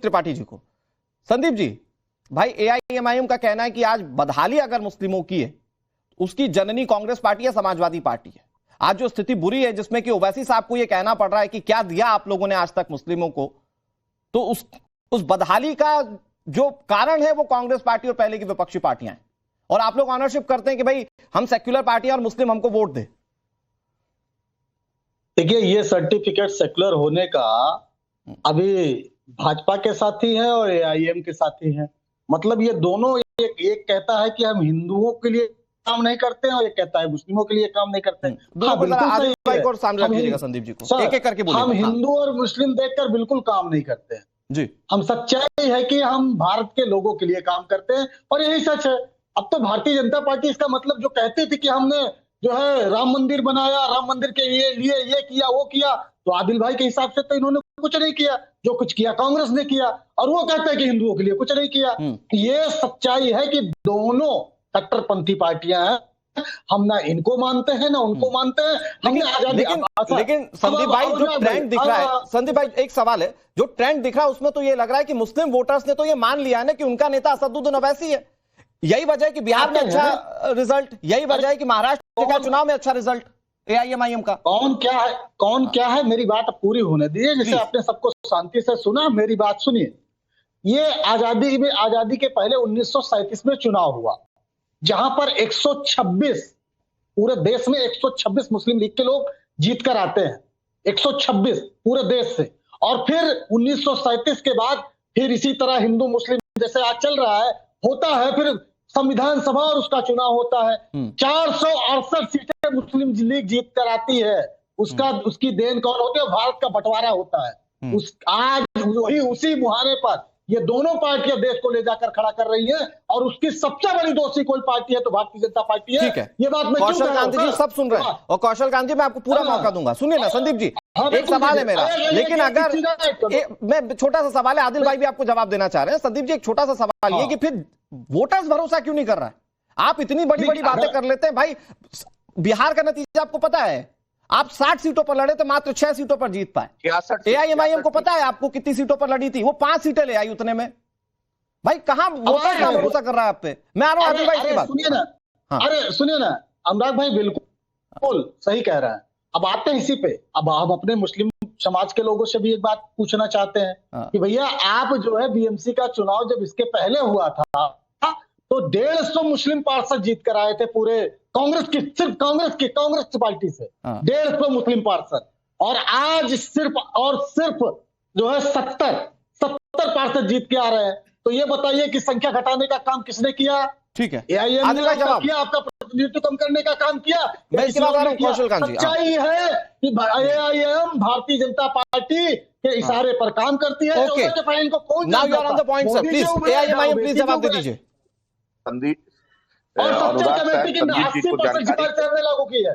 त्रिपाठी जी को। संदीप जी, भाई एआईएमआईएम का कहना है कि आज बदहाली अगर मुस्लिमों की है, उसकी जननी कांग्रेस पार्टी है, समाजवादी पार्टी है। आज जो स्थिति बुरी है जिसमें कि ओवैसी साहब को यह कहना पड़ रहा है कि क्या दिया आप लोगों ने आज तक मुस्लिमों को, तो उस बदहाली का जो कारण है वो कांग्रेस पार्टी और पहले की विपक्षी पार्टियां हैं, और आप लोग ऑनरशिप करते हैं कि भाई हम सेक्युलर पार्टी और मुस्लिम हमको वोट दे। देखिए, ये सर्टिफिकेट सेक्युलर होने का अभी भाजपा के साथी है और एआईएम के साथी है। मतलब ये दोनों, एक कहता है कि हम हिंदुओं के लिए काम नहीं करते हैं और एक कहता है मुस्लिमों के लिए काम नहीं करते हैं। हाँ, बिल्कुल सही है। सामने रख दीजिएगा संदीप जी को, एक एक करके बोलिए। हम हिंदू और मुस्लिम देखकर बिल्कुल काम नहीं करते हैं जी। हम सच्चाई है कि हम भारत के लोगों के लिए काम करते हैं और यही सच है। अब तो भारतीय जनता पार्टी इसका मतलब जो कहती थी कि हमने जो है राम मंदिर बनाया, राम मंदिर के लिए ये किया वो किया, तो आदिल भाई के हिसाब से तो इन्होंने कुछ नहीं किया। जो कुछ किया कांग्रेस ने किया, और वो कहते हैं कि हिंदुओं के लिए कुछ नहीं किया। ये सच्चाई है कि दोनों कट्टरपंथी पार्टियां हैं। हम ना इनको मानते हैं ना उनको मानते हैं। लेकिन संदीप भाई, जो ट्रेंड दिख रहा है, संदीप भाई एक सवाल है, जो ट्रेंड दिख रहा है उसमें तो ये लग रहा है कि मुस्लिम वोटर्स ने तो ये मान लिया है ना कि उनका नेता असदुद्दीन ओवैसी है। यही वजह है कि बिहार में अच्छा रिजल्ट, यही वजह है कि महाराष्ट्र के चुनाव में अच्छा रिजल्ट एआईएमआईएम का। कौन क्या है, मेरी बात पूरी होने दीजिए। जैसे आपने सबको शांति से सुना, मेरी बात सुनिए। ये आजादी के पहले 1937 में चुनाव हुआ, जहां पर 126 पूरे देश में 126 मुस्लिम लीग के लोग जीत कर आते हैं, 126 पूरे देश से। और फिर 1937 के बाद फिर इसी तरह हिंदू मुस्लिम जैसे आज चल रहा है होता है, फिर संविधान सभा और उसका चुनाव होता है। 468 सीटें मुस्लिम लीग जीत कर आती है। उसकी देन कौन होती है? भारत का बंटवारा होता है। आज वही उसी मुहाने पर ये दोनों पार्टियां देश को ले जाकर खड़ा कर रही हैं, और उसकी सबसे बड़ी दोषी कोई पार्टी है तो भारतीय जनता पार्टी है। ठीक है, ये बात मैं कौशल कांति जी सब सुन रहे हैं, और कौशल कांति जी मैं आपको पूरा मौका दूंगा। सुनिए ना संदीप जी, एक सवाल है मेरा, लेकिन अगर मैं छोटा सा सवाल है, आदिल भाई भी आपको जवाब देना चाह रहे हैं। संदीप जी, एक छोटा सा सवाल ये कि फिर वोटर्स भरोसा क्यों नहीं कर रहा है? आप इतनी बड़ी बड़ी बातें कर लेते हैं भाई। बिहार का नतीजा आपको पता है, आप 60 सीटों पर लड़े थे, मात्र 6 सीटों पर जीत पाए। एआईएमआईएम को पता है आपको कितनी सीटों पर लड़ी थी? वो 5 सीटें ले आई उतने में। भाई कहां वोटर का भरोसा कर रहा है आप पे? मैं आ रहा हूं आदिल भाई की बात। सुनिए ना, अरे सुनिए ना, अनुराग भाई बिल्कुल सही कह रहा है। अब आते हैं इसी पे। अब हम अपने मुस्लिम समाज के लोगों से भी एक बात पूछना चाहते हैं कि भैया, आप जो है बीएमसी का चुनाव जब इसके पहले हुआ था तो 150 मुस्लिम पार्षद जीत कर आए थे पूरे कांग्रेस की, सिर्फ कांग्रेस की पार्टी से 150 मुस्लिम पार्षद, और आज सिर्फ जो है 70 पार्षद जीत के आ रहे हैं। तो ये बताइए कि संख्या घटाने का काम किसने किया? ठीक है, एआईएम ने किया, आपका प्रतिनिधित्व कम करने का काम किया। मैं इसके बाद आ रहा हूं कौशल कांति जी। सच्चाई है कि एआईएम भारतीय जनता पार्टी के इशारे पर काम करती है। Okay, now you are on the point sir, please AIMIM please जवाब दे दीजिए। संदीप और सच्चा कमेटी की 80% शिकायत करने लागू की है।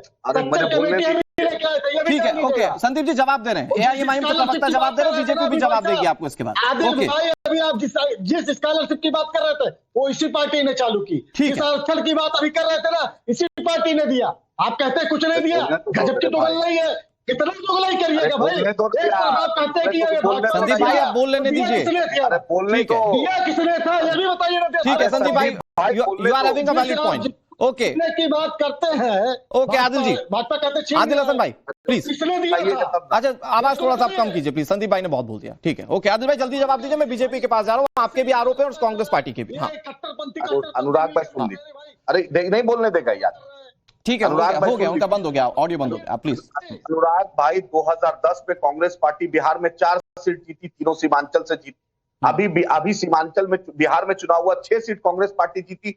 ठीक है, ओके, संदीप जी जवाब दे रहे हैं, एआईएमआईएम के प्रवक्ता जवाब दे रहे हैं, बीजेपी भी जवाब देगी आपको इसके बाद। आदिल भाई, अभी आप जिस स्कॉलरशिप की बात कर रहे थे वो इसी पार्टी ने चालू की। जिस आरक्षण की बात अभी कर रहे थे ना, इसी पार्टी ने दिया। आप कहते हैं कुछ नहीं दिया, गजब की दोगलाई है। कितना दोगलाई करिएगा भाई? एक बात कहते हैं कि संदीप भाई आप बोल लेने दीजिए, बोलने को दिया किसने था ये भी बताइए ना। ठीक है संदीप भाई, you are having a valid point. Okay, की बात करते हैं। ओके आदिल जी, भाजपा कहते हैं आदिल हसन भाई प्लीज। किसने दिया? अच्छा आवाज थोड़ा सा कम कीजिए प्लीज, संदीप भाई ने बहुत बोल दिया। ठीक है, ओके आदिल भाई जल्दी जवाब दीजिए, मैं बीजेपी के पास जा रहा हूँ। आपके भी आरोप है और कांग्रेस पार्टी के भी। हाँ अनुराग भाई सुन लीजिए, अरे नहीं बोलने देगा यार। ठीक है, हो गया उनका बंद हो गया, ऑडियो बंद हो गया, प्लीज। अनुराग भाई 2010 में कांग्रेस पार्टी बिहार में 4 सीट जीती, तीनों सीमांचल से जीती। अभी सीमांचल में बिहार में चुनाव हुआ, 6 सीट कांग्रेस पार्टी जीती,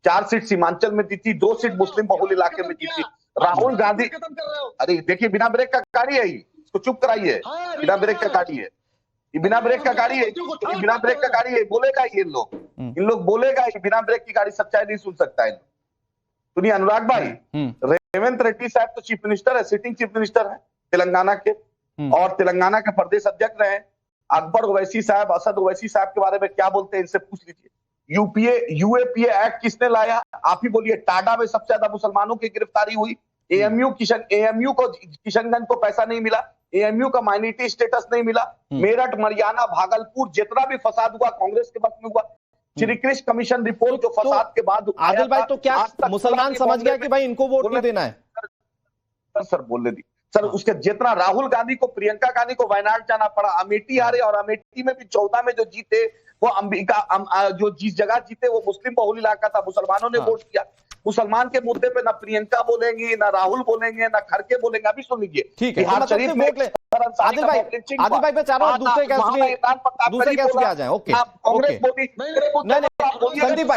4 सीट सीमांचल में जीती, 2 सीट मुस्लिम बहुल इलाके में जीती। राहुल गांधी, अरे देखिए बिना ब्रेक का गाड़ी है, इसको चुप कराइए। बिना ब्रेक का गाड़ी है, ये बिना ब्रेक का गाड़ी है, बिना ब्रेक का गाड़ी है। बोलेगा ये इन लोग बोलेगा, बिना ब्रेक की गाड़ी सच्चाई नहीं सुन सकता है। सुनिए अनुराग भाई, रेवंत रेड्डी साहब तो चीफ मिनिस्टर है, सिटिंग चीफ मिनिस्टर है तेलंगाना के, और तेलंगाना के प्रदेश अध्यक्ष रहे। अकबर ओवैसी साहब, असद ओवैसी साहब के बारे में क्या बोलते हैं, इनसे पूछ लीजिए। यूएपीए एक्ट किसने लाया? आप ही बोलिए। टाडा में सबसे ज्यादा मुसलमानों की गिरफ्तारी हुई। एएमयू को किशनगंज को पैसा नहीं मिला, एएमयू का माइनॉरिटी स्टेटस नहीं मिला, मेरठ, मरियाना, भागलपुर जितना भी फसाद हुआ कांग्रेस के वक्त में हुआ। श्री कृष्ण कमिशन रिपोर्ट जो फसाद के बाद आदिल भाई, तो क्या मुसलमान समझ गया कि भाई इनको वोट नहीं देना है? सर बोलने दी सर, उसके जितना राहुल गांधी को, प्रियंका गांधी को वायनाड जाना पड़ा, अमेठी हारे, और अमेठी में भी 14 में जो जीते वो अंबिका जो जिस जगह जीते वो मुस्लिम बहुल इलाका था, मुसलमानों ने वोट किया। मुसलमान के मुद्दे पे ना प्रियंका बोलेंगी, ना राहुल बोलेंगे, ना खड़गे बोलेंगे। अभी सुन लीजिए, ठीक है, बिहार शरीफ में आदिल भाई मैं चाह रहा हूँ दूसरे गैस पे आ जाए। ओके कांग्रेस मोदी,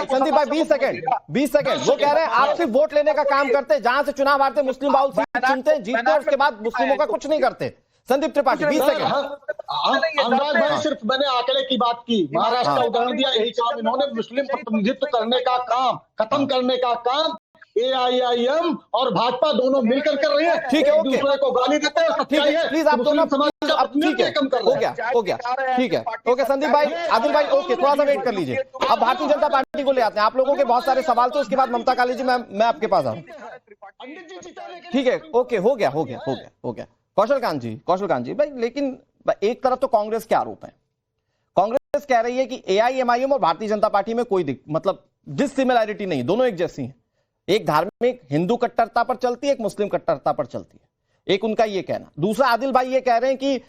संदीप भाई 20 सेकंड वो कह रहे हैं आप सिर्फ वोट लेने का काम करते हैं, जहां से चुनाव हारते मुस्लिम बाहुल सीट चुनते हैं, जीतते हैं, उसके बाद मुस्लिमों का कुछ नहीं करते। संदीप त्रिपाठी 20 सेकंड। अनुराग भाई, सिर्फ मैंने आंकड़े की बात की, महाराष्ट्र का उदाहरण दिया, यही काम इन्होंने मुस्लिम प्रतिनिधित्व करने का काम, खत्म करने का काम एआईएमआईएम और भाजपा दोनों मिलकर कर रही है। ठीक है, ओके, दूसरे को गाली देते हैं, सच्चाई है प्लीज आप दोनों अब ठीक है, हो गया ठीक है, ओके संदीप भाई, आदिल भाई, ओके थोड़ा सा वेट कर लीजिए। अब भारतीय जनता पार्टी को ले आते हैं, आप लोगों के बहुत सारे सवाल थे, उसके बाद ममता काली जी मैं आपके पास आऊं। ठीक है, ओके, हो गया। कौशल कांत जी भाई, लेकिन एक तरफ तो कांग्रेस के आरोप है, कांग्रेस कह रही है कि एआईएमआईएम और भारतीय जनता पार्टी में कोई मतलब डिसिमिलैरिटी नहीं, दोनों एक जैसी हैं। एक धार्मिक हिंदू कट्टरता पर चलती है, एक मुस्लिम कट्टरता पर चलती है, एक उनका ये कहना। दूसरा आदिल भाई ये कह रहे हैं कि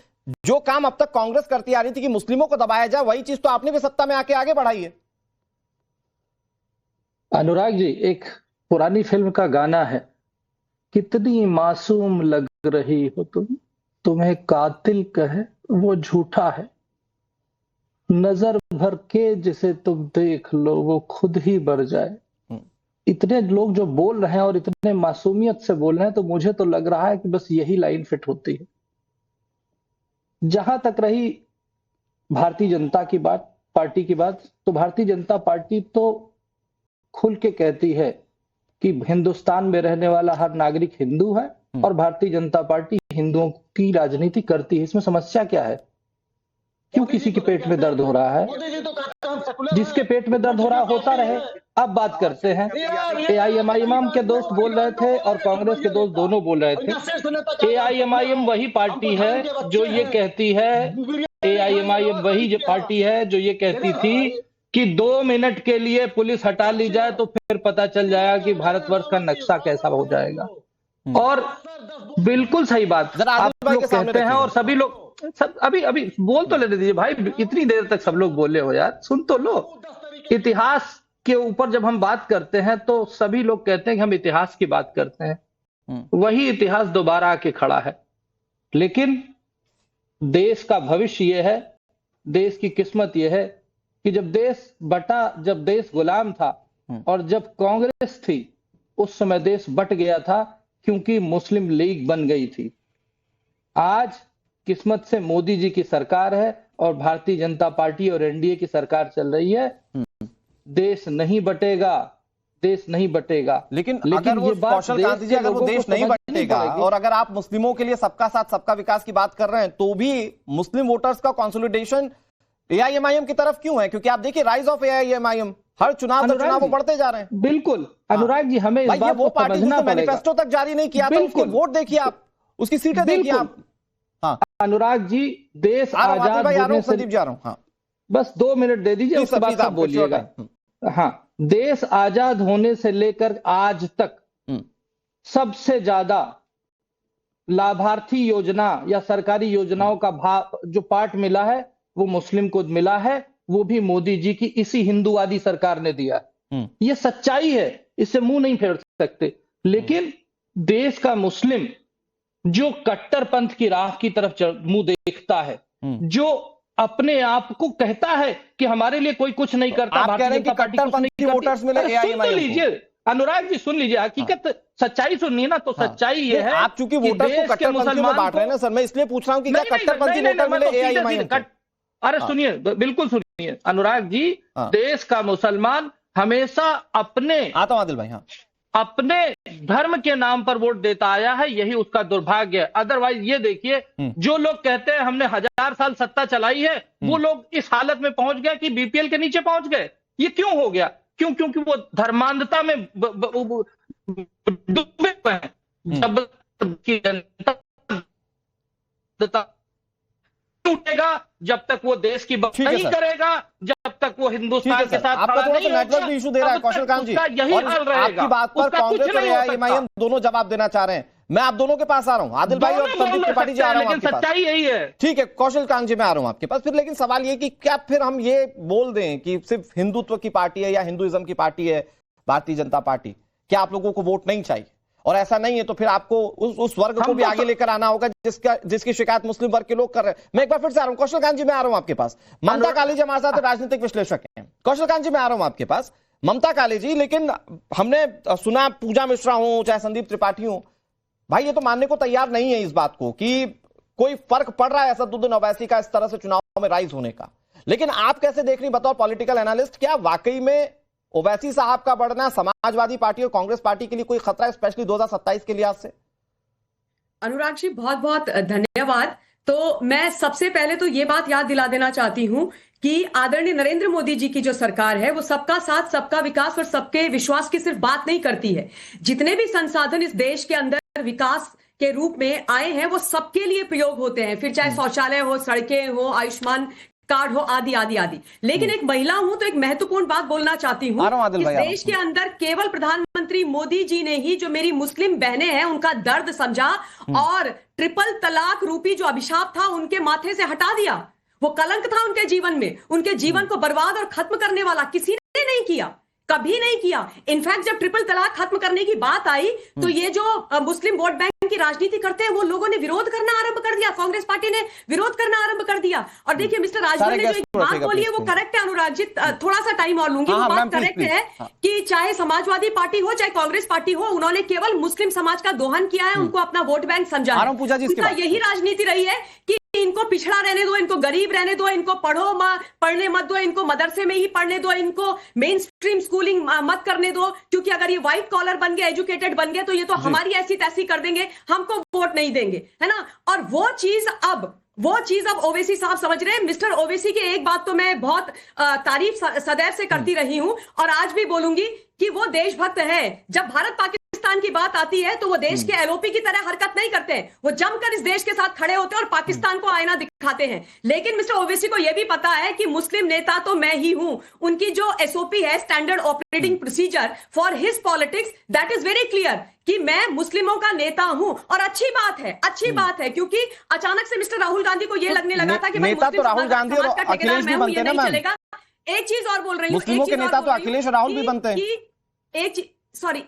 जो काम अब तक कांग्रेस करती आ रही थी कि मुस्लिमों को दबाया जाए, वही चीज तो आपने भी सत्ता में आके आगे बढ़ाई है। अनुराग जी, एक पुरानी फिल्म का गाना है, कितनी मासूम लग रही हो तुम, तुम्हें कातिल कहे वो झूठा है, नजर भर के जिसे तुम देख लो वो खुद ही बर जाए। इतने लोग जो बोल रहे हैं और इतने मासूमियत से बोल रहे हैं, तो मुझे तो लग रहा है कि बस यही लाइन फिट होती है। जहां तक रही भारतीय जनता की बात, पार्टी की बात, तो भारतीय जनता पार्टी तो खुल के कहती है कि हिंदुस्तान में रहने वाला हर नागरिक हिंदू है और भारतीय जनता पार्टी हिंदुओं की राजनीति करती है। इसमें समस्या क्या है? क्यों किसी के पेट में दर्द हो रहा है? जिसके पेट में दर्द हो रहा होता रहे। अब बात करते हैं, एआईएमआईएम के दोस्त बोल रहे थे और कांग्रेस के दोस्त दोनों बोल रहे थे। एआईएमआईएम वही पार्टी है जो ये कहती है, एआईएमआईएम वही पार्टी है जो ये कहती थी कि 2 मिनट के लिए पुलिस हटा ली जाए तो फिर पता चल जाएगा कि भारतवर्ष का नक्शा कैसा हो जाएगा। और बिल्कुल सही बात आप लोग कहते हैं, और सभी लोग अभी बोल तो लेने दीजिए भाई, इतनी देर तक सब लोग बोले हो यार, सुन तो लो। इतिहास के ऊपर जब हम बात करते हैं तो सभी लोग कहते हैं कि हम इतिहास की बात करते हैं, वही इतिहास दोबारा आके खड़ा है। लेकिन देश का भविष्य यह है, देश की किस्मत यह है कि जब देश बटा, जब देश गुलाम था और जब कांग्रेस थी, उस समय देश बट गया था क्योंकि मुस्लिम लीग बन गई थी। आज किस्मत से मोदी जी की सरकार है और भारतीय जनता पार्टी और एनडीए की सरकार चल रही है। देश नहीं बटेगा, देश नहीं बटेगा। लेकिन अगर वो कौशल कांत जी, अगर वो देश नहीं बटेगा और अगर आप मुस्लिमों के लिए सबका साथ सबका विकास की बात कर रहे हैं, तो भी मुस्लिम वोटर्स का कंसोलिडेशन एआईएमआईएम की तरफ क्यों है? क्योंकि आप देखिए राइज ऑफ एआईएमआईएम, हर चुनाव तक चुनाव वो बढ़ते जा रहे हैं। बिल्कुल अनुराग जी, हमें इस बात को समझना पड़ेगा। मैनिफेस्टो तक जारी नहीं किया था, उसके वोट देखिए आप, उसकी सीटें देखिए आप। हाँ अनुराग जी, देश आजाद होने से, संदीप जा रहा हूं, हाँ बस 2 मिनट दे दीजिए, उसके बाद आप बोलिएगा। हाँ, देश आजाद होने से लेकर आज तक सबसे ज्यादा लाभार्थी योजना या सरकारी योजनाओं का जो पार्ट मिला है वो मुस्लिम को मिला है, वो भी मोदी जी की इसी हिंदूवादी सरकार ने दिया। ये सच्चाई है, इससे मुंह नहीं फेर सकते। लेकिन देश का मुस्लिम जो कट्टरपंथ की राह की तरफ मुंह देखता है, जो अपने आप को कहता है कि हमारे लिए कोई कुछ नहीं करता, भारतीय जनता पार्टी कुछ नहीं वोटर्स मिले, सुन लीजिए अनुराग जी, सुन लीजिए, हकीकत सच्चाई सुननी है ना, तो सच्चाई ये है। आप चूंकि वोटर्स को कट्टरपंथियों में बांट रहे हैं ना सर, मैं इसलिए पूछ रहा हूं कि क्या कट्टरपंथी वोटर मिले एआईएमआईएम? अरे सुनिए, बिल्कुल सुनिए अनुराग जी, देश का मुसलमान हमेशा अपने, आता हूं आदिल भाई, हाँ, अपने धर्म के नाम पर वोट देता आया है, यही उसका दुर्भाग्य है। अदरवाइज ये देखिए, जो लोग कहते हैं हमने 1000 साल सत्ता चलाई है, वो लोग इस हालत में पहुंच गए कि बीपीएल के नीचे पहुंच गए। ये क्यों हो गया? क्यों? क्योंकि वो धर्मांधता में डूबे हुए हैं। जब की जनता उठेगा जब तक वो देश की बात ठीक है नहीं सर। करेगा, जब तक वो ठीक हिंदुस्तान है के सर, साथ आपका खड़ा थोड़ा नहीं सा नेटवर्क होगा, इशू दे रहा है तब कौशल तक कांत जी, उसका यही और हाल रहेगा। आपकी बात पर उसका कुछ कांग्रेस और नहीं हो सकता। एआईएमआईएम दोनों जवाब देना चाह रहे हैं। मैं आप दोनों के पास आ रहा हूं, आदिल भाई और दोनों बोल संदीप त्रिपाठी जी आ रहा हूं लेकिन आपके पास। सच्चाई यही है। ठीक है कौशल कांत जी, मैं आ रहा हूं आपके पास फिर। लेकिन सवाल ये कि क्या फिर हम ये बोल दें कि सिर्फ हिंदुत्व की पार्टी है या हिंदुइज्म की पार्टी है भारतीय जनता पार्टी, क्या आप लोगों को वोट नहीं चाहिए? और ऐसा नहीं है तो फिर आपको उस वर्ग को भी आगे लेकर आना होगा जिसकी शिकायत मुस्लिम वर्ग के लोग कर रहे हैं। मैं एक बार फिर से आ रहा हूं कौशल कांत जी, मैं आ रहा हूं आपके पास। ममता काली जी हमारे साथ राजनीतिक विश्लेषक हैं। कौशल कांत जी, मैं आ रहा हूं आपके पास। ममता काली जी, लेकिन हमने सुना पूजा मिश्रा हो चाहे संदीप त्रिपाठी हो, भाई ये तो मानने को तैयार नहीं है इस बात को कि कोई फर्क पड़ रहा है असदुद्दीन ओवैसी का इस तरह से चुनाव में राइज होने का। लेकिन आप कैसे देख रही बतौर पॉलिटिकल एनालिस्ट, क्या वाकई में ओवैसी साहब का बढ़ना समाजवादी पार्टी और कांग्रेस पार्टी के लिए कोई खतरा है, स्पेशली 2027 के लिहाज से? अनुराग जी बहुत बहुत धन्यवाद। तो मैं सबसे पहले तो ये बात याद दिला देना चाहती हूं कि आदरणीय नरेंद्र मोदी जी की जो सरकार है वो सबका साथ, सबका विकास और सबके विश्वास की सिर्फ बात नहीं करती है। जितने भी संसाधन इस देश के अंदर विकास के रूप में आए हैं वो सबके लिए प्रयोग होते हैं, फिर चाहे शौचालय हो, सड़कें हो, आयुष्मान कार्ड हो, आदि आदि आदि। लेकिन एक महिला हूं तो एक महत्वपूर्ण बात बोलना चाहती हूं। इस देश के अंदर केवल प्रधानमंत्री मोदी जी ने ही जो मेरी मुस्लिम बहनें हैं उनका दर्द समझा और ट्रिपल तलाक रूपी जो अभिशाप था उनके माथे से हटा दिया। वो कलंक था उनके जीवन में, उनके जीवन को बर्बाद और खत्म करने वाला किसी ने नहीं किया, कभी नहीं किया। इनफैक्ट जब ट्रिपल तलाक खत्म करने की बात आई तो ये जो मुस्लिम वोट बैंक की राजनीति करते हैं वो लोगों ने विरोध करना आरंभ कर दिया, कांग्रेस पार्टी ने विरोध करना आरंभ कर दिया। और देखिए मिस्टर राजभर ने जो एक बात बोली है वो करेक्ट है अनुराग जी, थोड़ा सा टाइम और लूंगी। वो बात करेक्ट है कि चाहे समाजवादी पार्टी हो चाहे कांग्रेस पार्टी हो, उन्होंने केवल मुस्लिम समाज का दोहन किया है, उनको अपना वोट बैंक समझा है। उनका यही राजनीति रही है कि इनको पिछड़ा रहने दो, इनको गरीब रहने दो, इनको पढ़ने मत दो, इनको मदरसे में ही पढ़ने दो, इनको मेन स्ट्रीम स्कूलिंग मत करने दो, क्योंकि अगर ये व्हाइट कॉलर बन गए, एजुकेटेड बन गए तो ये तो हमारी ऐसी तैसी कर देंगे, हमको वोट नहीं देंगे, है ना। और वो चीज अब ओवैसी साहब समझ रहे हैं। मिस्टर ओवैसी की एक बात तो मैं बहुत तारीफ सदैव से करती रही हूं और आज भी बोलूंगी कि वो देशभक्त है। जब भारत पाकिस्तान की बात आती है तो वो देश के एलओपी की तरह हरकत नहीं करते हैं, वो जमकर इस देश के साथ खड़े होते हैं और पाकिस्तान को आईना दिखाते हैं। लेकिन मिस्टर ओवैसी को यह भी पता है कि मुस्लिम नेता तो मैं ही हूं, उनकी जो एसओपी है, standard operating procedure for his politics, that is very clear कि मैं मुस्लिमों का नेता हूं। और अच्छी बात है क्योंकि अचानक से मिस्टर राहुल गांधी को यह लगने लगा था कि नेता तो राहुल गांधी और अखिलेश भी बनते हैं ना मैम। एक चीज और बोल रही हूँ, मुस्लिमों के नेता तो अखिलेश और राहुल भी बनते हैं। सॉरी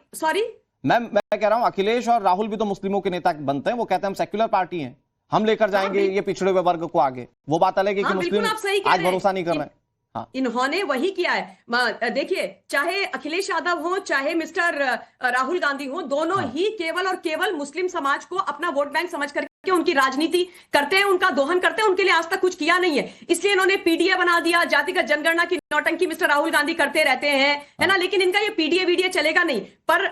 मैं कह रहा हूं अखिलेश और राहुल भी तो मुस्लिमों के नेता बनते हैं। वो कहते हैं हम सेक्युलर पार्टी हैं, हम लेकर जाएंगे ये पिछड़े हुए वर्ग को आगे। वो बात अलग है कि मुस्लिम आज भरोसा नहीं कर रहे हैं। हाँ। इन्होंने वही किया है। देखिए चाहे अखिलेश यादव हो चाहे मिस्टर राहुल गांधी हो, दोनों ही केवल और केवल मुस्लिम समाज को अपना वोट बैंक समझ करके उनकी राजनीति करते हैं, उनका दोहन करते हैं। उनके लिए आज तक कुछ किया नहीं है, इसलिए इन्होंने पीडीए बना दिया। जातिगत जनगणना की नौटंकी मिस्टर राहुल गांधी करते रहते हैं, है ना। लेकिन इनका ये पीडीए वीडीए चलेगा नहीं। पर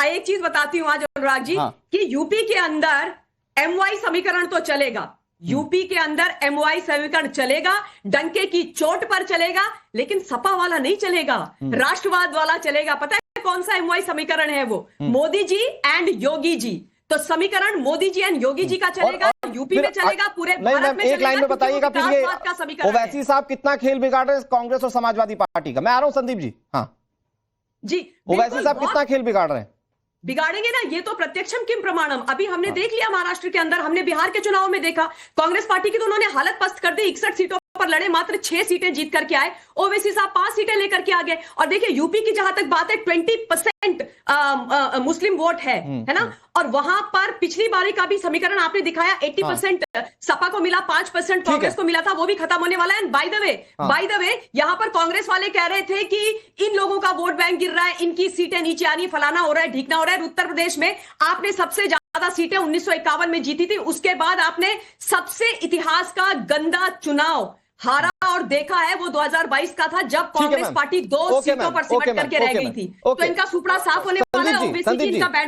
एक चीज बताती हूँ आज अनुराग जी कि यूपी के अंदर एमवाई समीकरण तो चलेगा, यूपी के अंदर एमवाई समीकरण चलेगा, डंके की चोट पर चलेगा, लेकिन सपा वाला नहीं चलेगा, राष्ट्रवाद वाला चलेगा। पता है कौन सा एमवाई समीकरण है वो? मोदी जी एंड योगी जी। तो समीकरण मोदी जी एंड योगी जी का चलेगा, यूपी में चलेगा, पूरे भारत में एक लाइन में बताइएगा फिर ये ओवैसी साहब कितना खेल बिगाड़ रहे हैं कांग्रेस और समाजवादी पार्टी का। मैं आ रहा हूं संदीप जी। हाँ जी, ओवैसी साहब कितना खेल बिगाड़ रहे हैं? बिगाड़ेंगे ना, ये तो प्रत्यक्षम किम प्रमाणम। अभी हमने देख लिया महाराष्ट्र के अंदर, हमने बिहार के चुनाव में देखा, कांग्रेस पार्टी की तो उन्होंने हालत पस्त कर दी। 61 सीटों पर लड़े, मात्र 6 सीटें जीत करके आए। ओवैसी साहब 5 सीटें लेकर के आ गए। और देखिए यूपी की जहां तक बात है 20% मुस्लिम वोट है ना। और वहां पर पिछली बारी का भी समीकरण आपने दिखाया, 80% सपा को मिला, 5% कांग्रेस को मिला था, वो भी खत्म होने वाला है। एंड बाय द वे यहां पर कांग्रेस वाले कह रहे थे कि इन लोगों का वोट बैंक गिर रहा है, इनकी सीटें नीचे आ रही है, फलाना हो रहा है, ढीकना हो रहा है। उत्तर प्रदेश में आपने सबसे ज्यादा सीटें 1951 में जीती थी, उसके बाद आपने सबसे इतिहास का गंदा चुनाव हारा और देखा है वो 2022 का था, जब कांग्रेस पार्टी 2 सीटों पर सिमट करके रह गई थी। तो इनका सुपड़ा साफ होने वाला है। ओवैसी जी इनका बैंड